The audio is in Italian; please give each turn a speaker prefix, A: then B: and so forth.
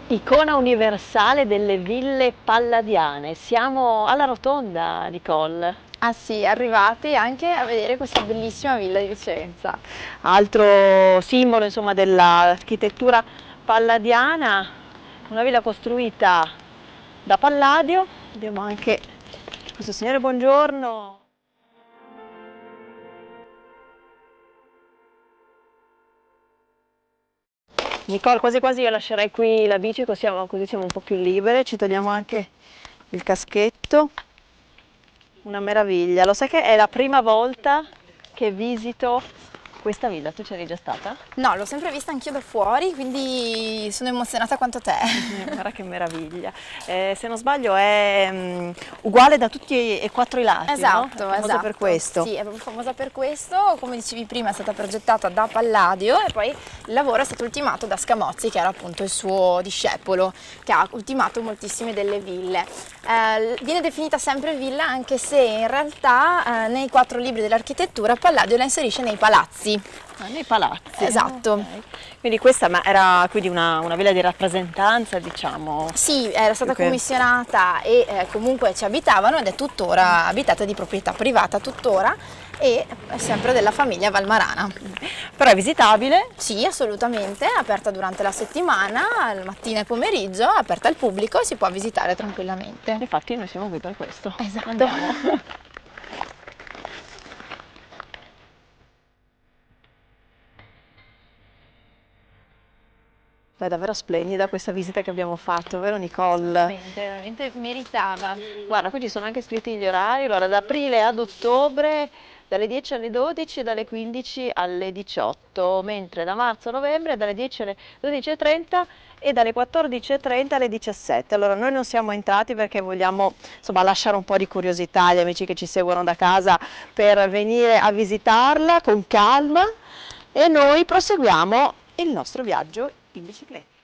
A: Icona universale delle ville palladiane. Siamo alla Rotonda, Nicole.
B: Ah sì, arrivati anche a vedere questa bellissima villa di Vicenza.
A: Altro simbolo, insomma, dell'architettura palladiana, una villa costruita da Palladio. Abbiamo anche questo signore, buongiorno. Nicole, quasi quasi io lascerei qui la bici così siamo un po' più libere, ci togliamo anche il caschetto. Una meraviglia, lo sai che è la prima volta che visito questa villa, tu c'eri già stata?
B: No, l'ho sempre vista anch'io da fuori, quindi sono emozionata quanto te.
A: Guarda che meraviglia, se non sbaglio è uguale da tutti e quattro i lati,
B: Esatto,
A: no? È famosa per questo.
B: Sì, è proprio famosa per questo, come dicevi prima è stata progettata da Palladio e poi il lavoro è stato ultimato da Scamozzi, che era appunto il suo discepolo, che ha ultimato moltissime delle ville. Viene definita sempre villa anche se in realtà nei 4 libri dell'architettura Palladio la inserisce nei palazzi.
A: Ah, nei palazzi.
B: Esatto.
A: Okay. Quindi questa era quindi una villa di rappresentanza, diciamo?
B: Sì, era stata commissionata e comunque ci abitavano ed è tuttora abitata di proprietà privata tuttora e è sempre della famiglia Valmarana.
A: Però è visitabile?
B: Sì, assolutamente, è aperta durante la settimana, al mattina e pomeriggio, è aperta al pubblico e si può visitare tranquillamente.
A: Infatti noi siamo qui per questo.
B: Esatto.
A: Andiamo. È davvero splendida questa visita che abbiamo fatto, vero Nicole?
B: Veramente meritava.
A: Guarda, qui ci sono anche scritti gli orari, allora da aprile ad ottobre dalle 10 alle 12 e dalle 15 alle 18, mentre da marzo a novembre dalle 10 alle 12:30 e dalle 14:30 alle 17. Allora noi non siamo entrati perché vogliamo insomma lasciare un po' di curiosità agli amici che ci seguono da casa per venire a visitarla con calma e noi proseguiamo il nostro viaggio in bicicletta.